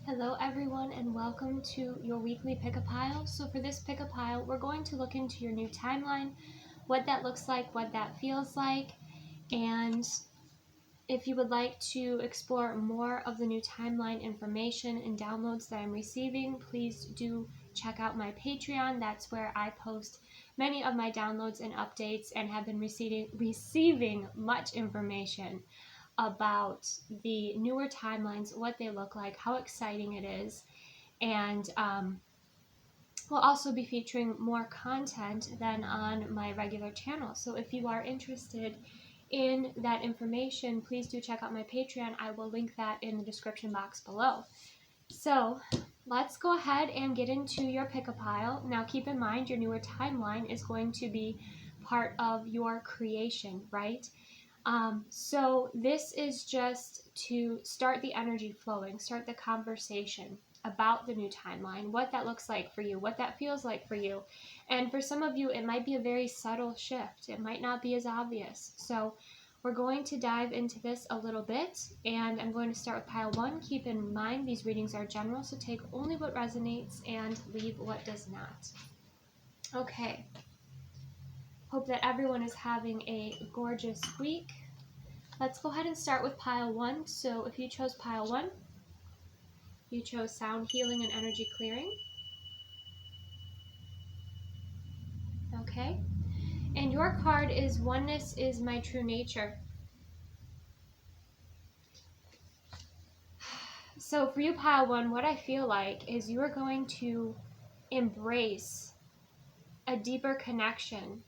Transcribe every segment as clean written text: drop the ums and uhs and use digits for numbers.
Hello everyone and welcome to your weekly pick-a-pile. So for this pick-a-pile, we're going to look into your new timeline, what that looks like, what that feels like, and if you would like to explore more of the new timeline information and downloads that I'm receiving, please do check out my Patreon. That's where I post many of my downloads and updates and have been receiving much information about the newer timelines, what they look like, how exciting it is, and we'll also be featuring more content than on my regular channel. So if you are interested in that information, please do check out my Patreon. I will link that in the description box below. So let's go ahead and get into your pick-a-pile. Now keep in mind your newer timeline is going to be part of your creation, right? So this is just to start the energy flowing, start the conversation about the new timeline, what that looks like for you, what that feels like for you. And for some of you, it might be a very subtle shift. It might not be as obvious. So we're going to dive into this a little bit, and I'm going to start with pile 1. Keep in mind these readings are general, so take only what resonates and leave what does not. Okay. Hope that everyone is having a gorgeous week. Let's go ahead and start with pile 1. So if you chose pile 1, you chose sound healing and energy clearing. Okay. And your card is Oneness is My True Nature. So for you, pile 1, what I feel like is you are going to embrace a deeper connection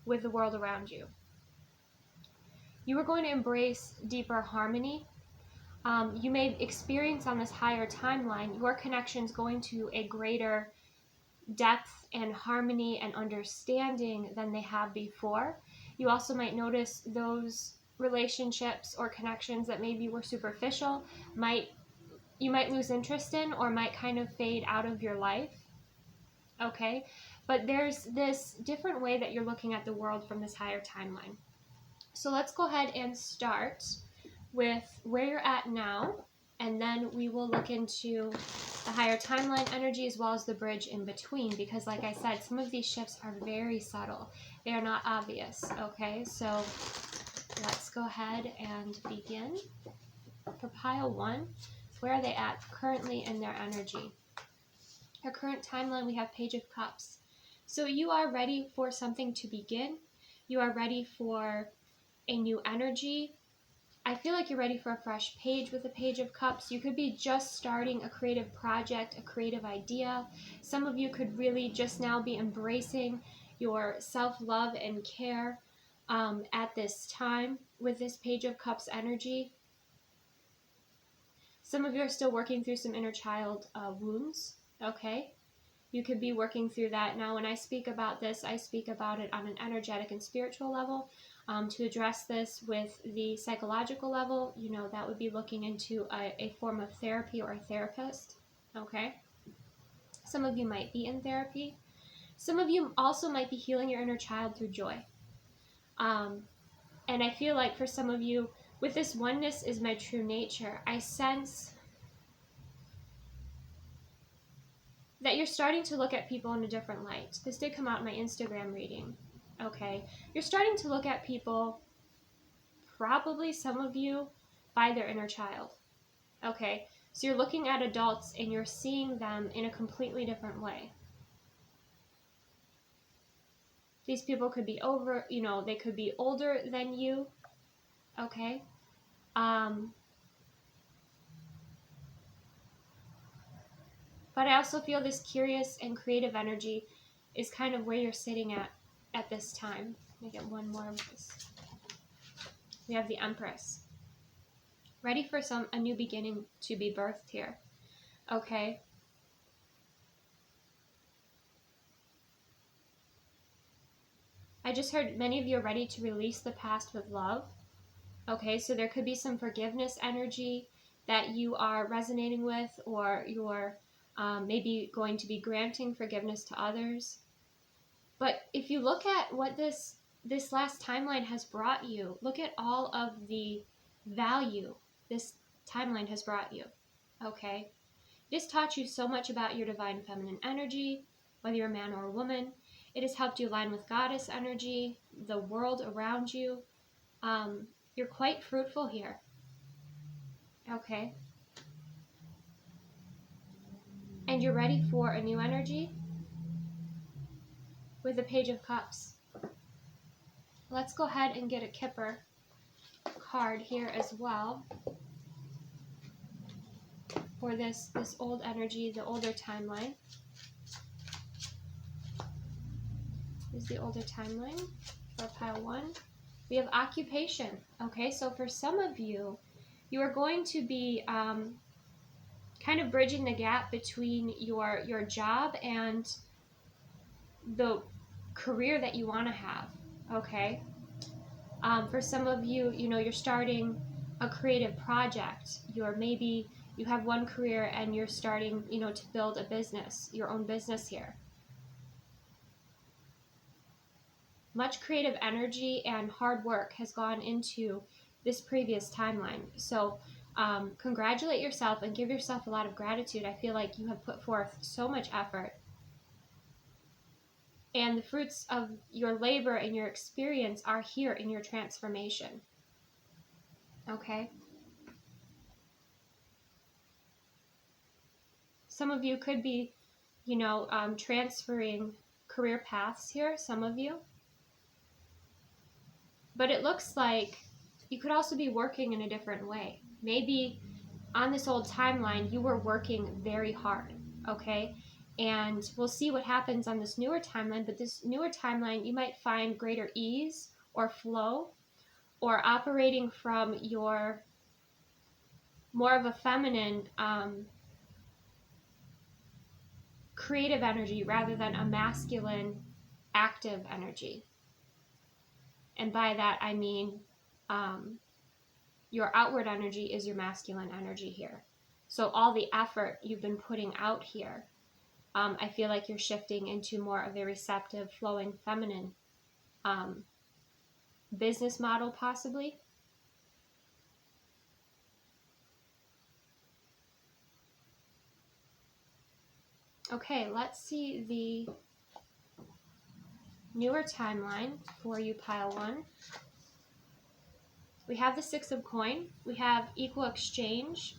with the world around you. You are going to embrace deeper harmony. You may experience on this higher timeline your connections going to a greater depth and harmony and understanding than they have before. You also might notice those relationships or connections that maybe were superficial, you might lose interest in or might kind of fade out of your life. Okay, but there's this different way that you're looking at the world from this higher timeline. So let's go ahead and start with where you're at now, and then we will look into the higher timeline energy as well as the bridge in between, because like I said, some of these shifts are very subtle. They are not obvious, okay? So let's go ahead and begin. For pile 1, where are they at currently in their energy? Our current timeline, we have Page of Cups. So you are ready for something to begin. You are ready for a new energy. I feel like you're ready for a fresh page with the Page of Cups. You could be just starting a creative project, a creative idea. Some of you could really just now be embracing your self-love and care at this time with this Page of Cups energy. Some of you are still working through some inner child wounds, okay? You could be working through that. Now, when I speak about this, I speak about it on an energetic and spiritual level. To address this with the psychological level, that would be looking into a form of therapy or a therapist, okay? Some of you might be in therapy. Some of you also might be healing your inner child through joy. And I feel like for some of you, with this Oneness is My True Nature, I sense that you're starting to look at people in a different light. This did come out in my Instagram reading, okay? You're starting to look at people, probably some of you, by their inner child, okay? So you're looking at adults and you're seeing them in a completely different way. These people could be they could be older than you, okay? But I also feel this curious and creative energy is kind of where you're sitting at this time. Let me get one more of this. We have the Empress. Ready for a new beginning to be birthed here. Okay. I just heard many of you are ready to release the past with love. Okay, so there could be some forgiveness energy that you are resonating with, or you're maybe going to be granting forgiveness to others. But if you look at what this last timeline has brought you, look at all of the value this timeline has brought you, okay? This taught you so much about your divine feminine energy, whether you're a man or a woman. It has helped you align with goddess energy, the world around you. You're quite fruitful here. Okay. And you're ready for a new energy with the Page of Cups. Let's go ahead and get a Kipper card here as well for this old energy, the older timeline. Is the older timeline for pile 1. We have occupation. Okay, so for some of you, you are going to be kind of bridging the gap between your job and the career that you want to have. Okay. For some of you, you're starting a creative project. Maybe you have one career and you're starting, to build a business, your own business here. Much creative energy and hard work has gone into this previous timeline. So congratulate yourself and give yourself a lot of gratitude. I feel like you have put forth so much effort. And the fruits of your labor and your experience are here in your transformation. Okay? Some of you could be, transferring career paths here, some of you. But it looks like you could also be working in a different way. Maybe on this old timeline, you were working very hard, okay? And we'll see what happens on this newer timeline, but this newer timeline, you might find greater ease or flow, or operating from your more of a feminine, creative energy rather than a masculine, active energy. And by that, I mean your outward energy is your masculine energy here. So all the effort you've been putting out here, I feel like you're shifting into more of a receptive, flowing, feminine business model, possibly. Okay, let's see the newer timeline for you, pile 1. We have the 6 of coin. We have equal exchange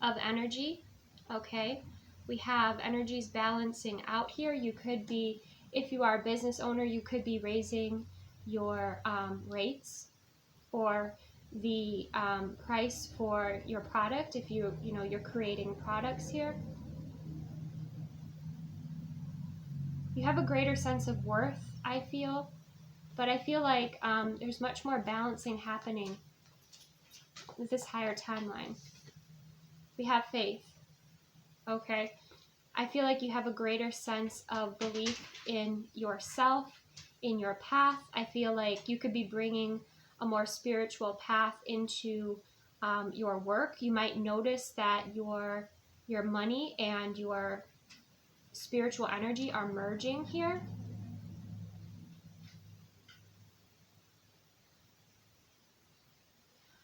of energy. Okay, we have energies balancing out here. You could be, if you are a business owner, you could be raising your rates or the price for your product if you're creating products here. You have a greater sense of worth, I feel, but I feel like there's much more balancing happening with this higher timeline. We have faith. Okay, I feel like you have a greater sense of belief in yourself, in your path. I feel like you could be bringing a more spiritual path into your work. You might notice that your money and your spiritual energy are merging here.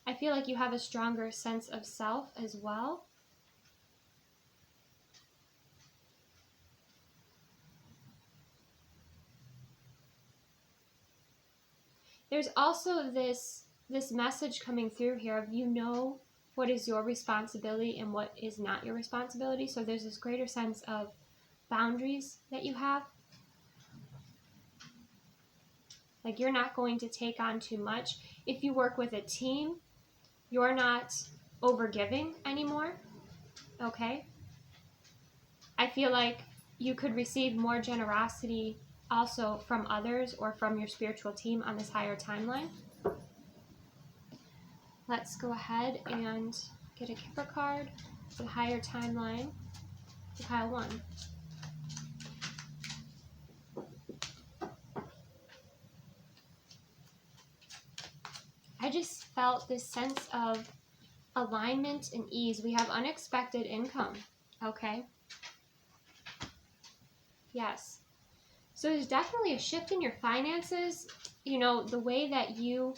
I feel like you have a stronger sense of self as well. There's also this message coming through here of what is your responsibility and what is not your responsibility. So there's this greater sense of boundaries that you have. Like you're not going to take on too much. If you work with a team, you're not overgiving anymore. Okay? I feel like you could receive more generosity also from others or from your spiritual team on this higher timeline. Let's go ahead and get a Kipper card for the higher timeline for pile 1. I just felt this sense of alignment and ease. We have unexpected income, okay? Yes. So there's definitely a shift in your finances. The way that you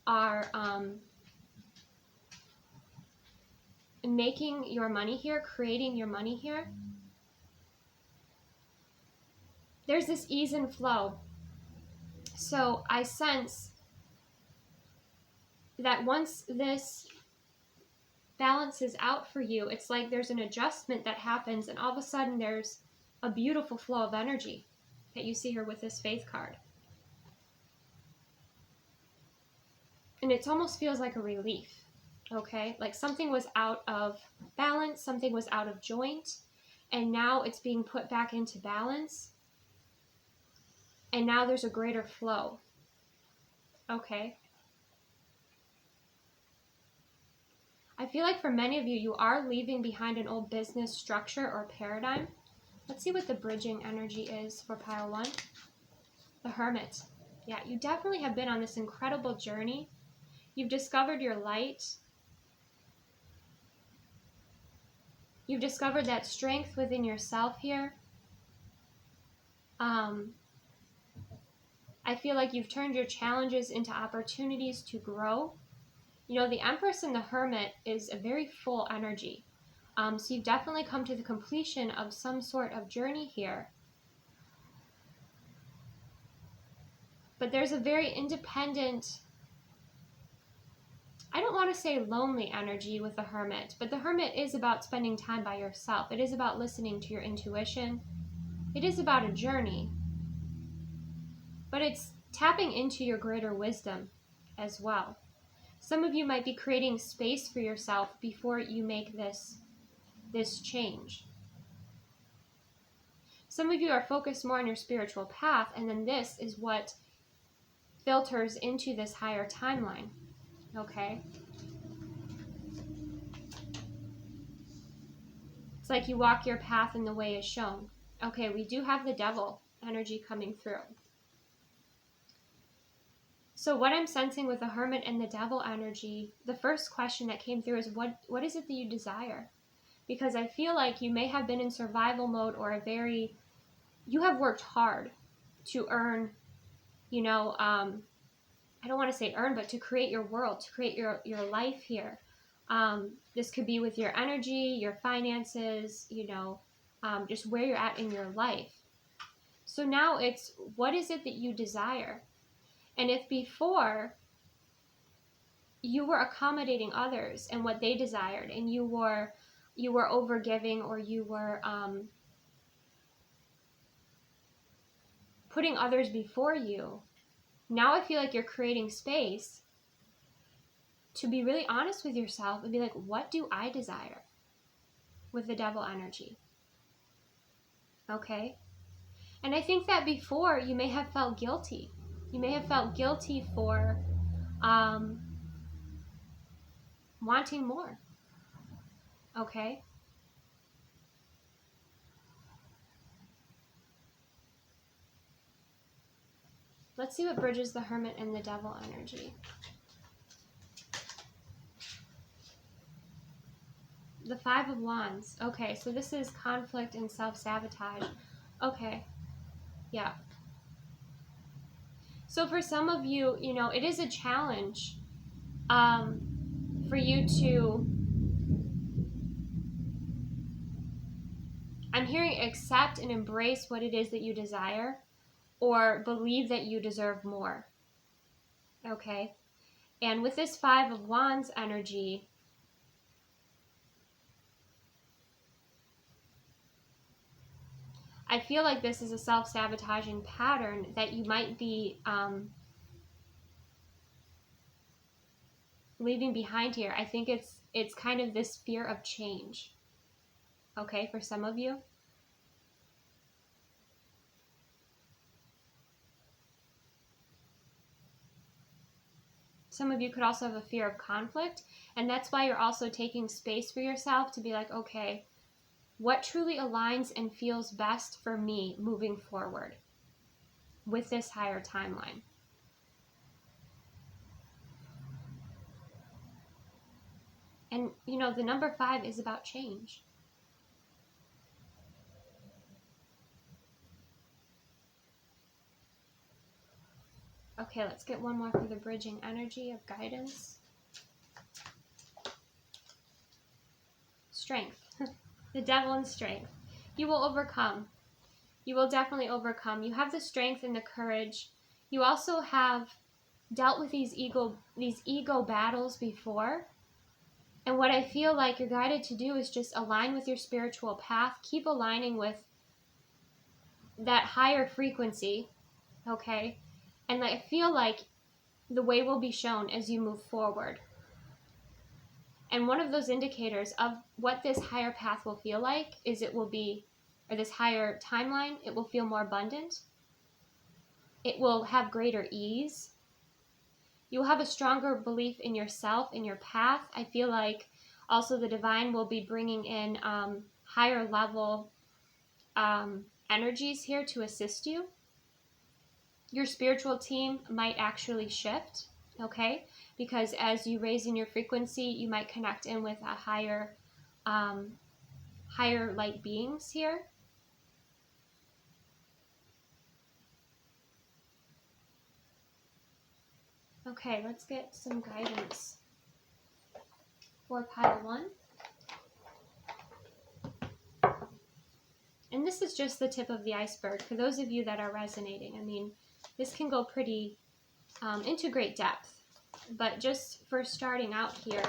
are making your money here, creating your money here, there's this ease and flow. So I sense that once this balances out for you, it's like there's an adjustment that happens, and all of a sudden there's a beautiful flow of energy that you see here with this Faith card. And it almost feels like a relief, okay? Like something was out of balance, something was out of joint, and now it's being put back into balance. And now there's a greater flow, okay? I feel like for many of you, you are leaving behind an old business structure or paradigm. Let's see what the bridging energy is for pile 1. The Hermit. Yeah, you definitely have been on this incredible journey. You've discovered your light. You've discovered that strength within yourself here. I feel like you've turned your challenges into opportunities to grow. You know, the Empress and the Hermit is a very full energy. So you've definitely come to the completion of some sort of journey here. But there's a very independent, I don't want to say lonely energy with the Hermit, but the Hermit is about spending time by yourself. It is about listening to your intuition. It is about a journey. But it's tapping into your greater wisdom as well. Some of you might be creating space for yourself before you make this change. Some of you are focused more on your spiritual path, and then this is what filters into this higher timeline, okay? It's like you walk your path and the way is shown. Okay, we do have the Devil energy coming through. So what I'm sensing with the Hermit and the Devil energy, the first question that came through is what is it that you desire? Because I feel like you may have been in survival mode, or you have worked hard to earn, I don't want to say earn, but to create your world, to create your life here. This could be with your energy, your finances, just where you're at in your life. So now it's, what is it that you desire? And if before you were accommodating others and what they desired, and you were overgiving, or you were putting others before you, now I feel like you're creating space to be really honest with yourself and be like, what do I desire with the Devil energy? Okay? And I think that before you may have felt guilty. You may have felt guilty for wanting more. Okay? Let's see what bridges the Hermit and the Devil energy. The Five of Wands. Okay, so this is conflict and self-sabotage. Okay, yeah. So for some of you, it is a challenge for you to, I'm hearing, accept and embrace what it is that you desire, or believe that you deserve more. Okay? And with this Five of Wands energy, I feel like this is a self-sabotaging pattern that you might be leaving behind here. I think it's kind of this fear of change. Okay, for some of you. Some of you could also have a fear of conflict, and that's why you're also taking space for yourself to be like, okay, what truly aligns and feels best for me moving forward with this higher timeline? And, the number 5 is about change. Okay, let's get one more for the bridging energy of guidance. strength. The devil and strength. You will overcome. You will definitely overcome. You have the strength and the courage. You also have dealt with these ego battles before. And what I feel like you're guided to do is just align with your spiritual path. Keep aligning with that higher frequency, okay? And I feel like the way will be shown as you move forward. And one of those indicators of what this higher path will feel like is it will be, or this higher timeline, it will feel more abundant. It will have greater ease. You will have a stronger belief in yourself, in your path. I feel like also the divine will be bringing in higher level energies here to assist you. Your spiritual team might actually shift, okay? Because as you raise in your frequency, you might connect in with a higher light beings here. Okay, let's get some guidance for pile 1. And this is just the tip of the iceberg for those of you that are resonating. I mean, this can go pretty into great depth, but just for starting out here,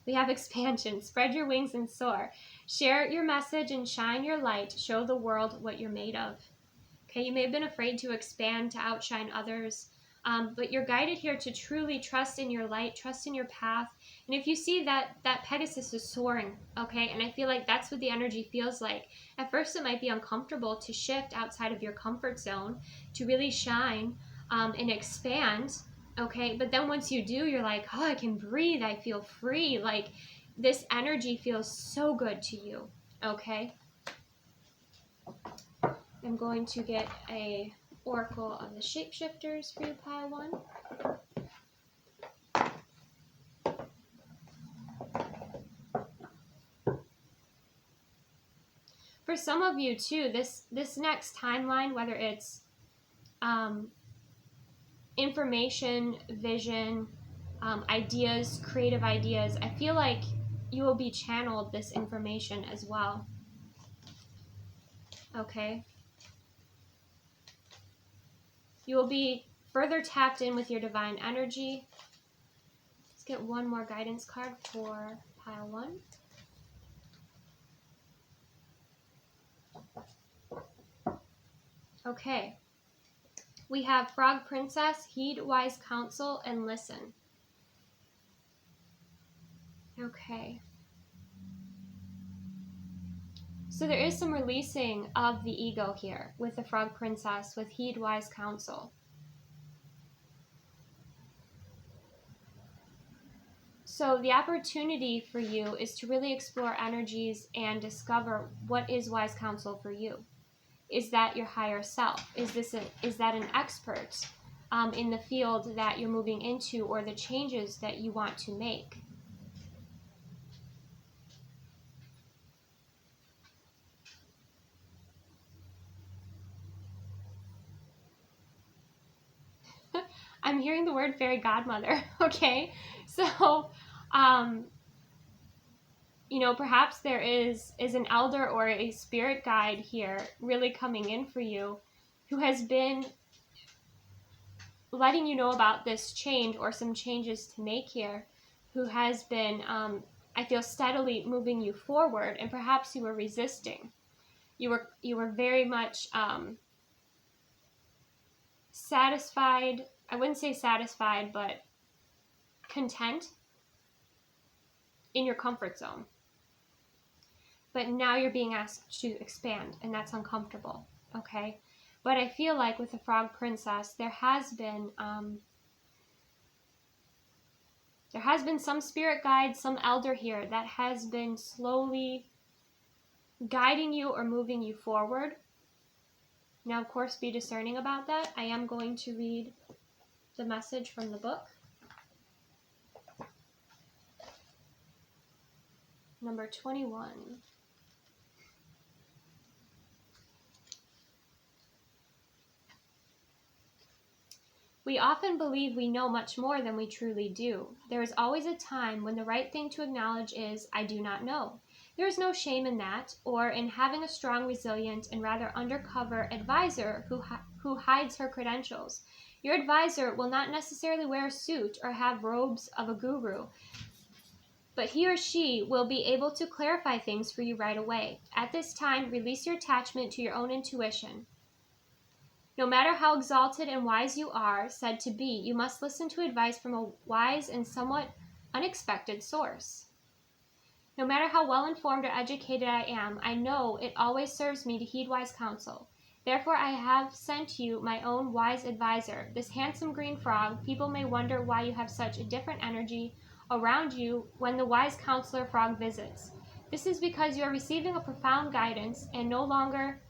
we have expansion. Spread your wings and soar. Share your message and shine your light. Show the world what you're made of. Okay, you may have been afraid to expand, to outshine others, but you're guided here to truly trust in your light, trust in your path. And if you see that Pegasus is soaring, okay, and I feel like that's what the energy feels like. At first, it might be uncomfortable to shift outside of your comfort zone, to really shine and expand, okay? But then once you do, you're like, oh, I can breathe. I feel free. Like this energy feels so good to you, okay? I'm going to get a oracle of the shapeshifters for you, pile 1. For some of you too, this next timeline, whether it's information, vision, ideas, creative ideas, I feel like you will be channeled this information as well. Okay? You will be further tapped in with your divine energy. Let's get one more guidance card for pile 1. Okay. We have Frog Princess, heed wise counsel, and listen. Okay. So there is some releasing of the ego here with the Frog Princess, with heed wise counsel. So the opportunity for you is to really explore energies and discover what is wise counsel for you. Is that your higher self? Is that an expert in the field that you're moving into, or the changes that you want to make? I'm hearing the word fairy godmother, okay? So, you know, perhaps there is an elder or a spirit guide here really coming in for you who has been letting you know about this change or some changes to make here, who has been, I feel, steadily moving you forward, and perhaps you were resisting. You were very much satisfied. I wouldn't say satisfied, but content in your comfort zone. But now you're being asked to expand, and that's uncomfortable, okay? But I feel like with the Frog Princess, there has been some spirit guide, some elder here that has been slowly guiding you or moving you forward. Now, of course, be discerning about that. I am going to read the message from the book. Number 21. We often believe we know much more than we truly do. There is always a time when the right thing to acknowledge is, I do not know. There is no shame in that, or in having a strong, resilient, and rather undercover advisor who hides her credentials. Your advisor will not necessarily wear a suit or have robes of a guru, but he or she will be able to clarify things for you right away. At this time, release your attachment to your own intuition. No matter how exalted and wise you are said to be, you must listen to advice from a wise and somewhat unexpected source. No matter how well informed or educated I am, I know it always serves me to heed wise counsel. Therefore, I have sent you my own wise advisor, this handsome green frog. People may wonder why you have such a different energy around you when the wise counselor frog visits. This is because you are receiving a profound guidance and no longer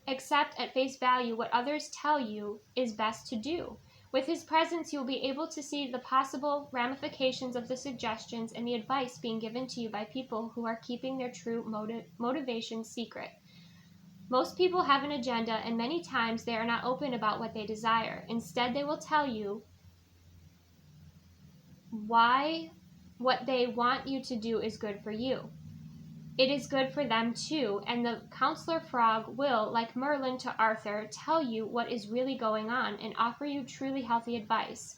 accept at face value what others tell you is best to do. With his presence, you will be able to see the possible ramifications of the suggestions and the advice being given to you by people who are keeping their true motivation secret. Most people have an agenda, and many times they are not open about what they desire. Instead, they will tell you why what they want you to do is good for you. It is good for them too, and the counselor frog will, like Merlin to Arthur, tell you what is really going on and offer you truly healthy advice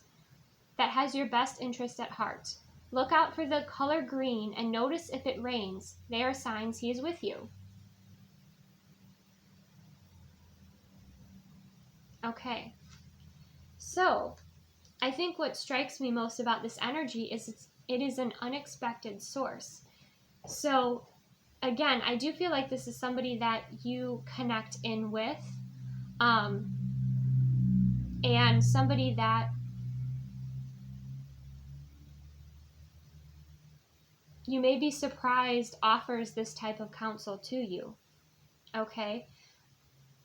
that has your best interest at heart. Look out for the color green and notice if it rains. They are signs he is with you. Okay, so I think what strikes me most about this energy is it is an unexpected source. So again, I do feel like this is somebody that you connect in with, and somebody that you may be surprised offers this type of counsel to you, okay?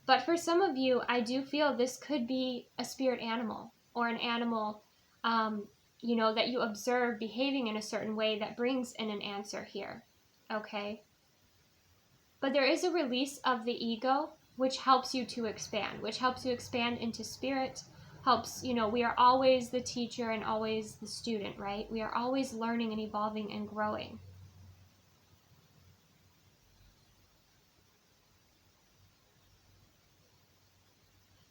But for some of you, I do feel this could be a spirit animal or an animal, that you observe behaving in a certain way that brings in an answer here, okay? But there is a release of the ego, which helps you to expand, into spirit, helps, we are always the teacher and always the student, right? We are always learning and evolving and growing.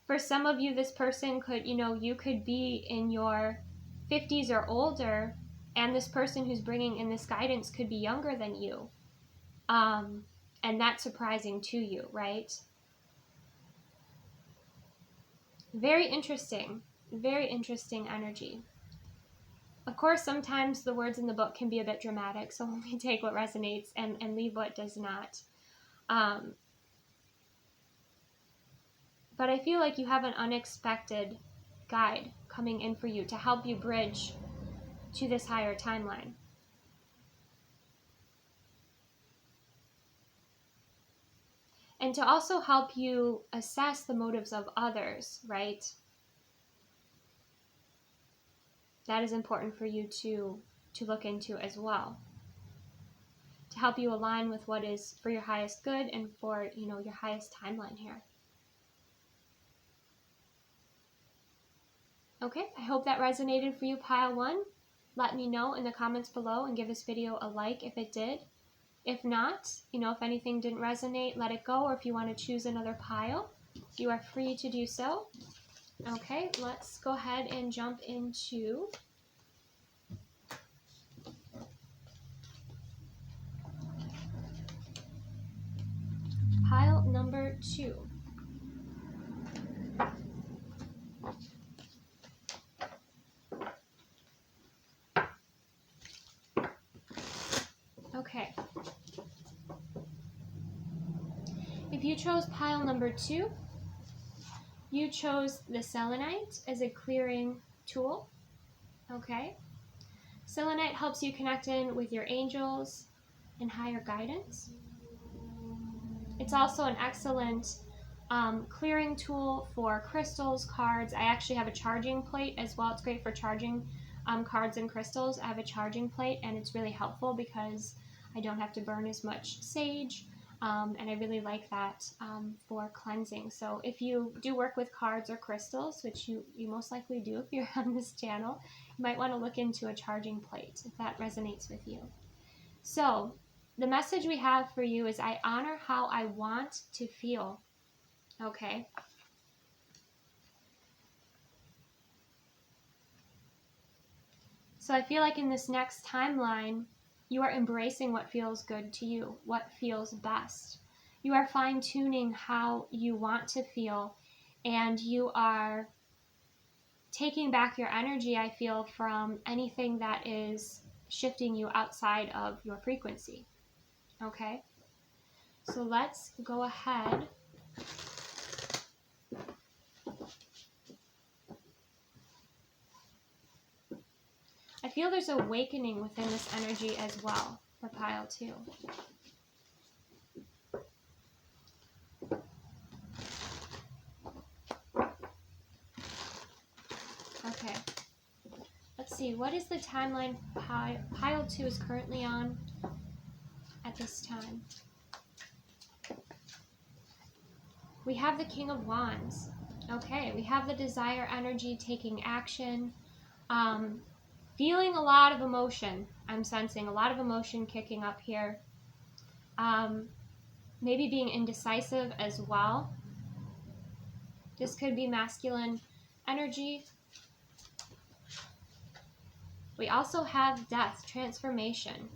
For some of you, this person could, you could be in your 50s or older, and this person who's bringing in this guidance could be younger than you. And that's surprising to you, right? Very interesting energy. Of course, sometimes the words in the book can be a bit dramatic, so only take what resonates and leave what does not. But I feel like you have an unexpected guide coming in for you to help you bridge to this higher timeline. And to also help you assess the motives of others, right? That is important for you to look into as well. To help you align with what is for your highest good and for, your highest timeline here. Okay, I hope that resonated for you, pile 1. Let me know in the comments below and give this video a like if it did. If not, if anything didn't resonate, let it go. Or if you want to choose another pile, you are free to do so. Okay, let's go ahead and jump into pile number 2. Okay. If you chose pile number 2, you chose the selenite as a clearing tool. Okay. Selenite helps you connect in with your angels and higher guidance. It's also an excellent clearing tool for crystals, cards. I actually have a charging plate as well. It's great for charging cards and crystals. I have a charging plate, and it's really helpful because I don't have to burn as much sage. And I really like that for cleansing. So if you do work with cards or crystals, which you most likely do if you're on this channel, you might want to look into a charging plate if that resonates with you. So the message we have for you is, I honor how I want to feel. Okay. So I feel like in this next timeline, you are embracing what feels good to you, what feels best. You are fine-tuning how you want to feel, and you are taking back your energy, I feel, from anything that is shifting you outside of your frequency. Okay? So let's go ahead. I feel there's awakening within this energy as well for pile 2. Okay. Let's see, what is the timeline pile 2 is currently on at this time? We have the King of Wands. Okay, we have the desire energy taking action. Feeling a lot of emotion. I'm sensing a lot of emotion kicking up here. Maybe being indecisive as well. This could be masculine energy. We also have death, transformation.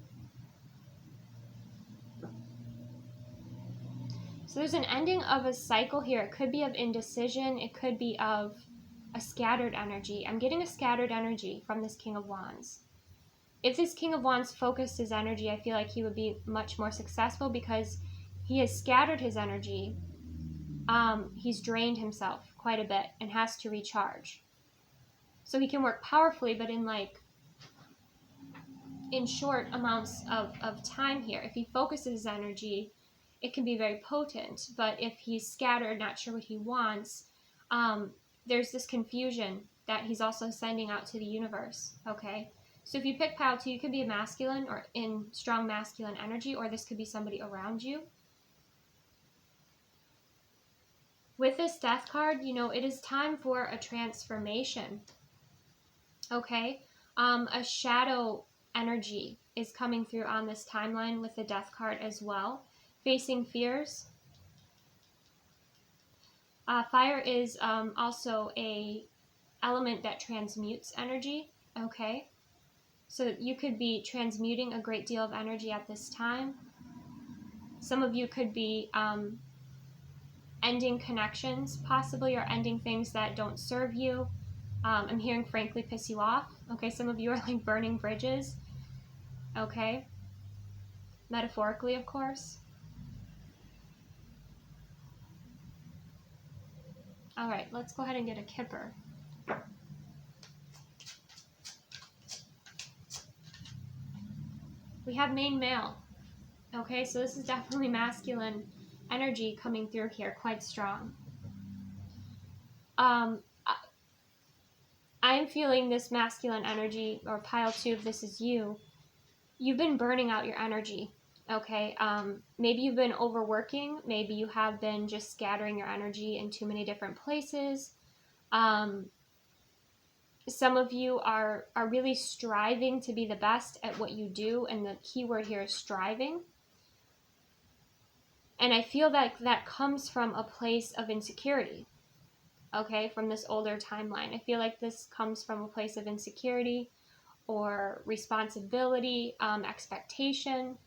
So there's an ending of a cycle here. It could be of indecision. It could be of a scattered energy. I'm getting a scattered energy from this King of Wands. If this King of Wands focused his energy, I feel like he would be much more successful because he has scattered his energy. He's drained himself quite a bit and has to recharge. So he can work powerfully, but in short amounts of time here. If he focuses his energy, it can be very potent. But if he's scattered, not sure what he wants, there's this confusion that he's also sending out to the universe. Okay? So if you pick pile 2, you could be a masculine or in strong masculine energy, or this could be somebody around you. With this death card, it is time for a transformation. Okay? A shadow energy is coming through on this timeline with the death card as well. Facing fears. Fire is also a element that transmutes energy. Okay? So you could be transmuting a great deal of energy at this time. Some of you could be ending connections, possibly, or ending things that don't serve you. I'm hearing frankly piss you off. Okay, some of you are like burning bridges. Okay? Metaphorically, of course. All right, let's go ahead and get a kipper. We have main male. Okay, so this is definitely masculine energy coming through here, quite strong. I'm feeling this masculine energy, or pile 2, if this is you. You've been burning out your energy. Okay, maybe you've been overworking. Maybe you have been just scattering your energy in too many different places. Some of you are really striving to be the best at what you do, and the key word here is striving. And I feel that that comes from a place of insecurity, okay, from this older timeline. I feel like this comes from a place of insecurity or responsibility, expectation.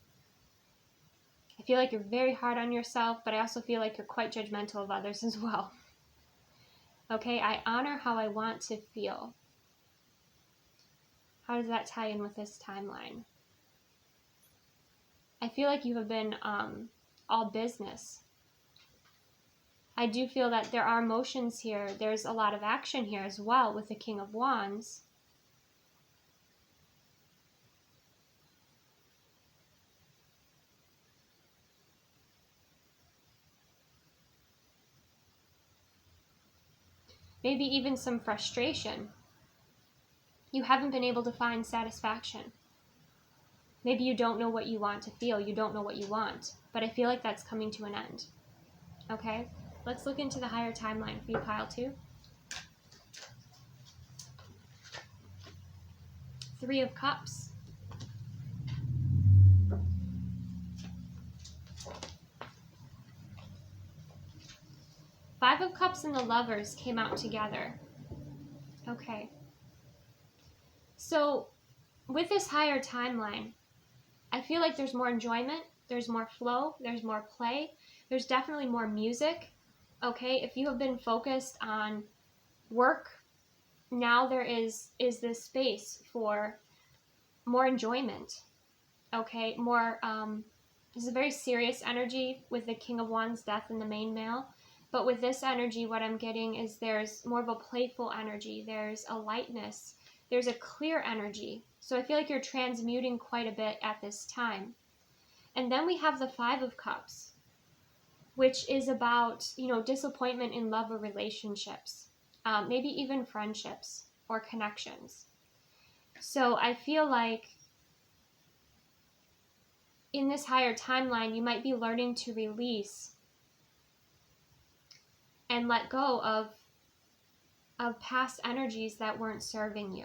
I feel like you're very hard on yourself, but I also feel like you're quite judgmental of others as well. Okay, I honor how I want to feel. How does that tie in with this timeline? I feel like you have been all business. I do feel that there are emotions here. There's a lot of action here as well with the King of Wands. Maybe even some frustration. You haven't been able to find satisfaction. Maybe you don't know what you want to feel. You don't know what you want. But I feel like that's coming to an end. Okay? Let's look into the higher timeline for you, pile 2. 3 of Cups. 5 of Cups and the Lovers came out together. Okay. So, with this higher timeline, I feel like there's more enjoyment, there's more flow, there's more play, there's definitely more music. Okay, if you have been focused on work, now there is this space for more enjoyment. Okay, more, this is a very serious energy with the King of Wands, Death, and the main male. But with this energy, what I'm getting is there's more of a playful energy. There's a lightness. There's a clear energy. So I feel like you're transmuting quite a bit at this time. And then we have the 5 of Cups, which is about, disappointment in love or relationships, maybe even friendships or connections. So I feel like in this higher timeline, you might be learning to release and let go of past energies that weren't serving you,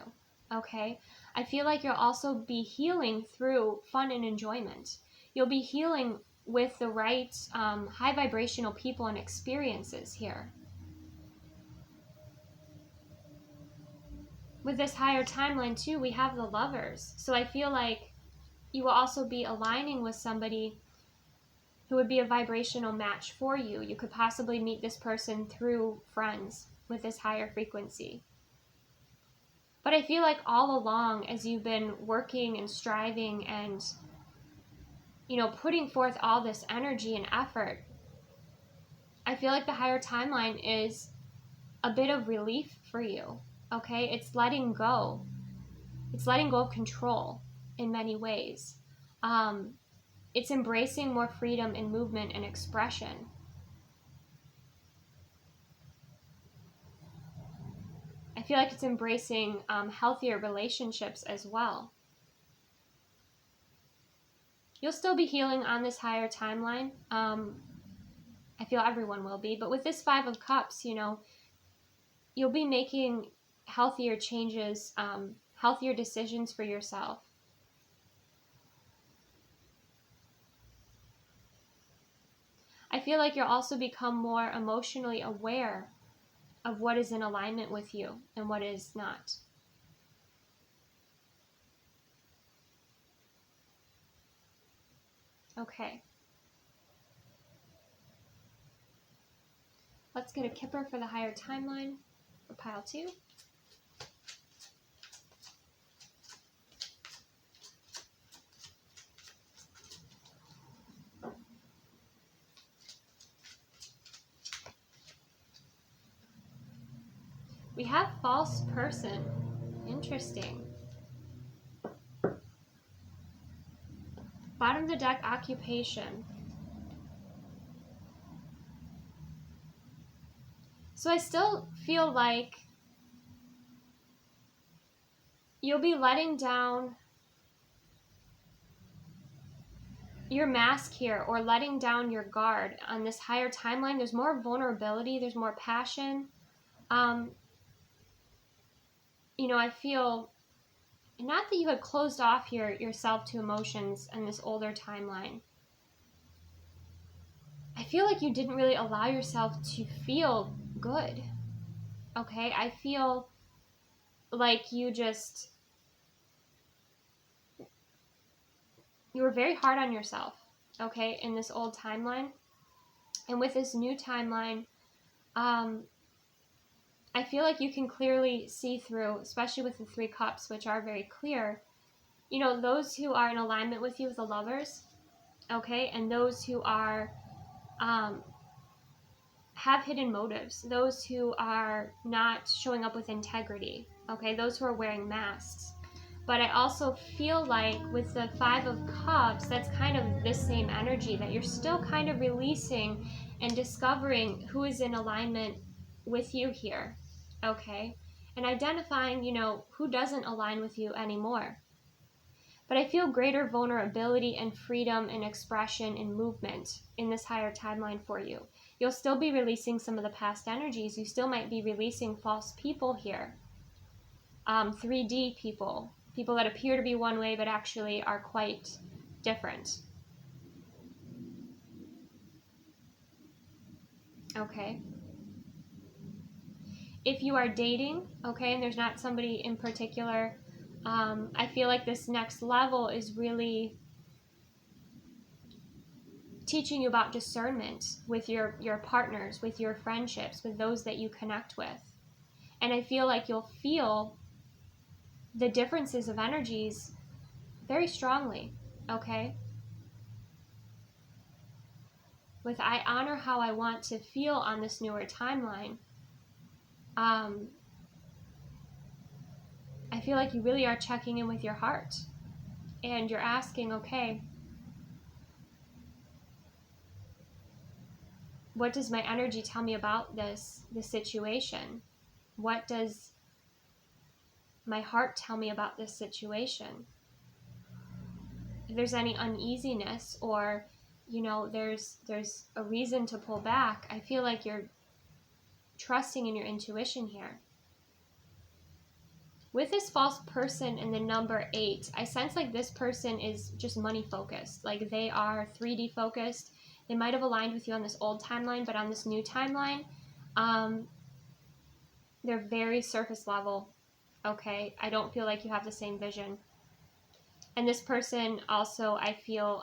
okay? I feel like you'll also be healing through fun and enjoyment. You'll be healing with the right high vibrational people and experiences here. With this higher timeline too, we have the Lovers. So I feel like you will also be aligning with somebody who would be a vibrational match for you. You could possibly meet this person through friends with this higher frequency. But I feel like all along, as you've been working and striving and, putting forth all this energy and effort, I feel like the higher timeline is a bit of relief for you, okay? It's letting go. It's letting go of control in many ways. It's embracing more freedom in movement and expression. I feel like it's embracing healthier relationships as well. You'll still be healing on this higher timeline. I feel everyone will be. But with this 5 of Cups, you'll be making healthier changes, healthier decisions for yourself. I feel like you'll also become more emotionally aware of what is in alignment with you and what is not. Okay. Let's get a kipper for the higher timeline for pile 2. We have false person. Interesting. Bottom of the deck, occupation. So I still feel like you'll be letting down your mask here, or letting down your guard on this higher timeline. There's more vulnerability. There's more passion. I feel not that you had closed off yourself to emotions in this older timeline. I feel like you didn't really allow yourself to feel good. Okay? I feel like you were very hard on yourself, okay, in this old timeline. And with this new timeline, I feel like you can clearly see through, especially with the 3 Cups, which are very clear, those who are in alignment with you, with the Lovers, okay, and those who are, have hidden motives, those who are not showing up with integrity, okay, those who are wearing masks. But I also feel like with the 5 of Cups, that's kind of this same energy, that you're still kind of releasing and discovering who is in alignment with you here, okay? And identifying, who doesn't align with you anymore. But I feel greater vulnerability and freedom and expression and movement in this higher timeline for you. You'll still be releasing some of the past energies. You still might be releasing false people here. 3D people. People that appear to be one way but actually are quite different. Okay. If you are dating, okay, and there's not somebody in particular, I feel like this next level is really teaching you about discernment with your partners, with your friendships, with those that you connect with. And I feel like you'll feel the differences of energies very strongly, okay? With I honor how I want to feel on this newer timeline, I feel like you really are checking in with your heart. And you're asking, okay, what does my energy tell me about this situation? What does my heart tell me about this situation? If there's any uneasiness or, there's a reason to pull back, I feel like you're trusting in your intuition here. With this false person and the number 8, I sense like this person is just money focused. Like they are 3D focused. They might have aligned with you on this old timeline, but on this new timeline, they're very surface level. Okay, I don't feel like you have the same vision. And this person also, I feel,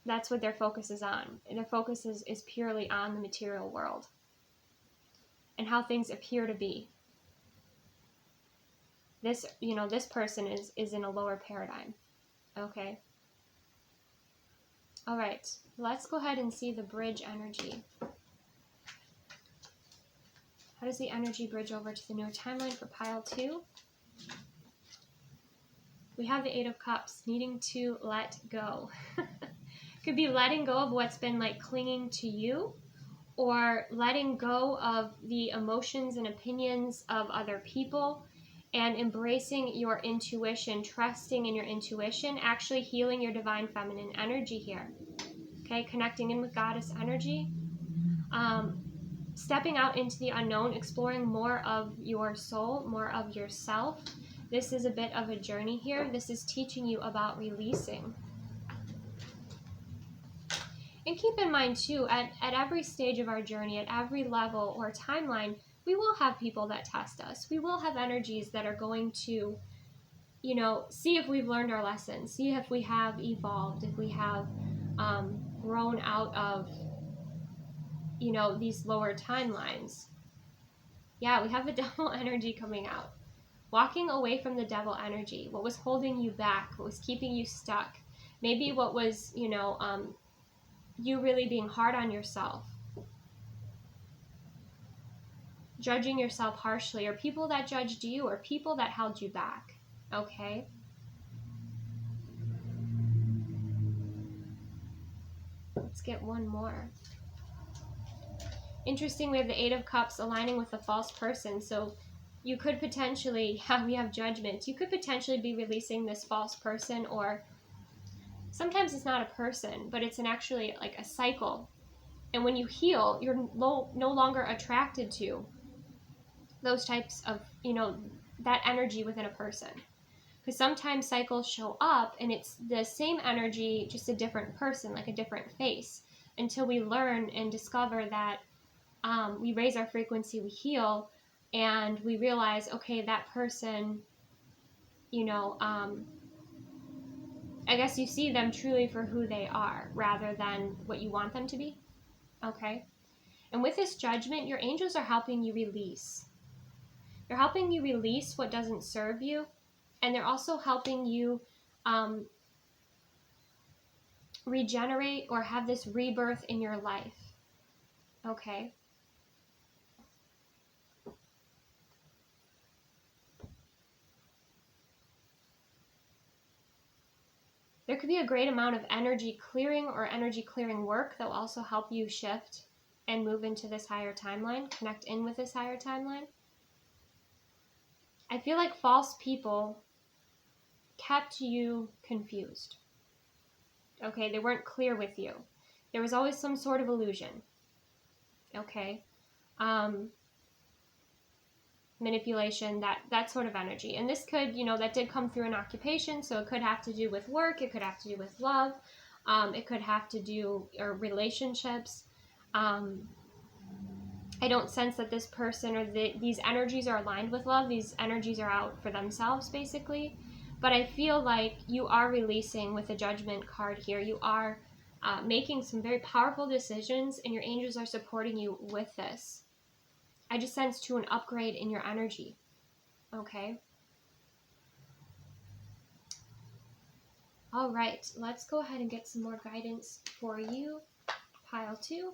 that's what their focus is on. Their focus is purely on the material world and how things appear to be. This, this person is in a lower paradigm. Okay. All right, let's go ahead and see the bridge energy. How does the energy bridge over to the newer timeline for pile 2? We have the 8 of Cups, needing to let go. Could be letting go of what's been like clinging to you, or letting go of the emotions and opinions of other people and embracing your intuition, trusting in your intuition, actually healing your divine feminine energy here. Okay, connecting in with goddess energy. Stepping out into the unknown, exploring more of your soul, more of yourself. This is a bit of a journey here. This is teaching you about releasing. And keep in mind too, at every stage of our journey, at every level or timeline, we will have people that test us. We will have energies that are going to, see if we've learned our lessons, see if we have evolved, if we have grown out of, these lower timelines. Yeah, we have the devil energy coming out. Walking away from the devil energy. What was holding you back? What was keeping you stuck? Maybe what was, you really being hard on yourself. Judging yourself harshly, or people that judged you, or people that held you back. Okay? Let's get one more. Interesting, we have the 8 of Cups aligning with the false person. So you could potentially, we have Judgment. You could potentially be releasing this false person, or sometimes it's not a person, but it's actually like a cycle. And when you heal, you're no longer attracted to those types of, that energy within a person. Because sometimes cycles show up and it's the same energy, just a different person, like a different face, until we learn and discover that we raise our frequency, we heal, and we realize, okay, that person, I guess you see them truly for who they are rather than what you want them to be. Okay? And with this Judgment, your angels are helping you release. They're helping you release what doesn't serve you, and they're also helping you regenerate or have this rebirth in your life. Okay? There could be a great amount of energy clearing or energy clearing work that will also help you shift and move into this higher timeline, connect in with this higher timeline. I feel like false people kept you confused. Okay, they weren't clear with you. There was always some sort of illusion. Okay, manipulation, that sort of energy. And this could, that did come through an occupation, so it could have to do with work, it could have to do with love, it could have to do or relationships. I don't sense that this person or these energies are aligned with love. These energies are out for themselves, basically. But I feel like you are releasing with the Judgment card here. You are making some very powerful decisions, and your angels are supporting you with this. I just sense to an upgrade in your energy. Okay. All right. Let's go ahead and get some more guidance for you. Pile 2.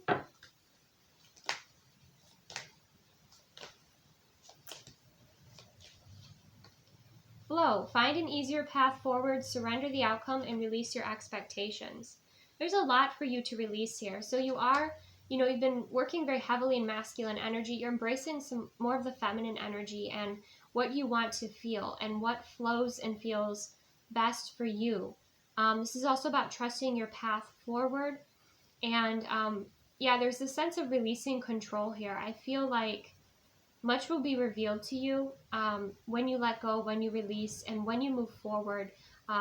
Flow. Find an easier path forward, surrender the outcome, and release your expectations. There's a lot for you to release here. So you are, you've been working very heavily in masculine energy. You're embracing some more of the feminine energy and what you want to feel and what flows and feels best for you. This is also about trusting your path forward. And yeah, there's this sense of releasing control here. I feel like much will be revealed to you when you let go, when you release, and when you move forward,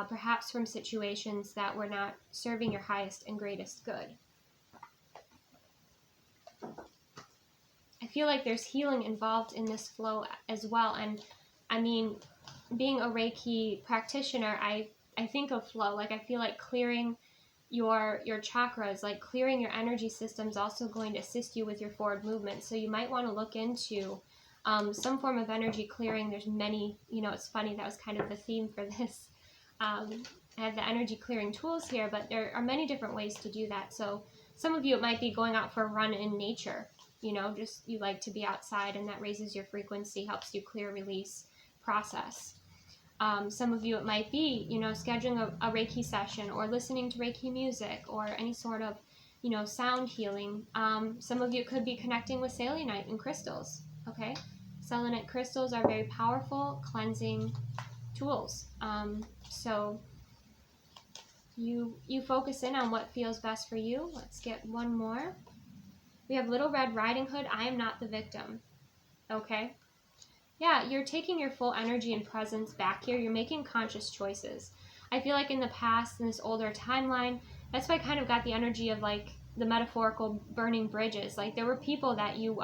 perhaps from situations that were not serving your highest and greatest good. I feel like there's healing involved in this flow as well. And I mean, being a Reiki practitioner, I think of flow. Like, I feel like clearing your chakras, like clearing your energy system is also going to assist you with your forward movement. So you might want to look into some form of energy clearing. There's many, it's funny, that was kind of the theme for this. I have the energy clearing tools here, but there are many different ways to do that. So some of you, it might be going out for a run in nature, just you like to be outside, and that raises your frequency, helps you clear, release, process. Some of you, it might be, scheduling a Reiki session or listening to Reiki music or any sort of, sound healing. Some of you could be connecting with selenite and crystals, okay? Selenite crystals are very powerful cleansing tools. So you focus in on what feels best for you. Let's get one more. We have Little Red Riding Hood. I am not the victim, okay? Yeah, you're taking your full energy and presence back here. You're making conscious choices. I feel like in the past, in this older timeline, that's why I kind of got the energy of like the metaphorical burning bridges. Like, there were people that you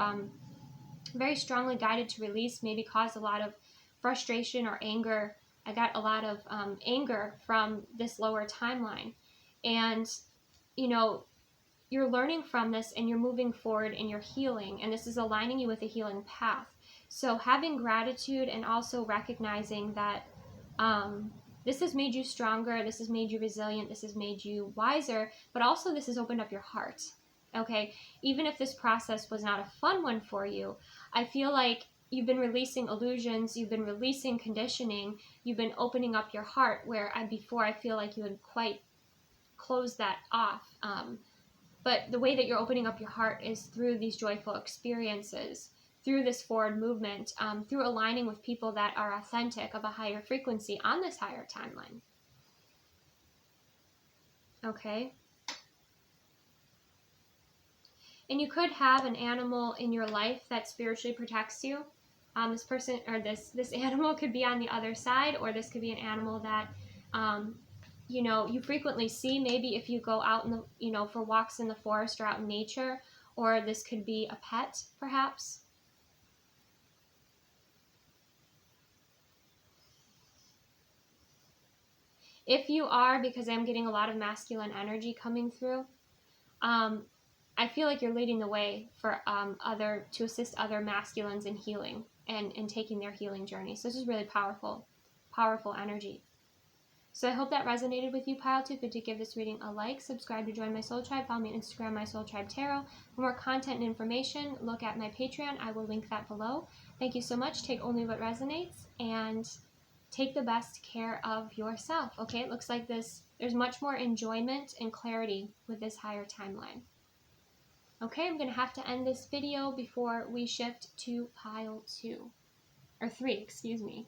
very strongly guided to release, maybe caused a lot of frustration or anger. I got a lot of anger from this lower timeline. And, you're learning from this and you're moving forward and you're healing. And this is aligning you with a healing path. So having gratitude and also recognizing that this has made you stronger, this has made you resilient, this has made you wiser, but also this has opened up your heart, okay? Even if this process was not a fun one for you, I feel like you've been releasing illusions, you've been releasing conditioning, you've been opening up your heart, where before I feel like you had quite closed that off. But the way that you're opening up your heart is through these joyful experiences, through this forward movement, through aligning with people that are authentic, of a higher frequency on this higher timeline. Okay? And you could have an animal in your life that spiritually protects you. This person or this animal could be on the other side, or this could be an animal that you frequently see, maybe if you go out in the, for walks in the forest or out in nature, or this could be a pet, perhaps. If you are, because I'm getting a lot of masculine energy coming through, I feel like you're leading the way for to assist other masculines in healing and taking their healing journey. So this is really powerful energy. So I hope that resonated with you, Pile 2. If you did, give this reading a like, subscribe to join my Soul Tribe, follow me on Instagram, My Soul Tribe Tarot. For more content and information, look at my Patreon. I will link that below. Thank you so much. Take only what resonates and take the best care of yourself. Okay, it looks like there's much more enjoyment and clarity with this higher timeline. Okay, I'm going to have to end this video before we shift to pile 2. Or 3, excuse me.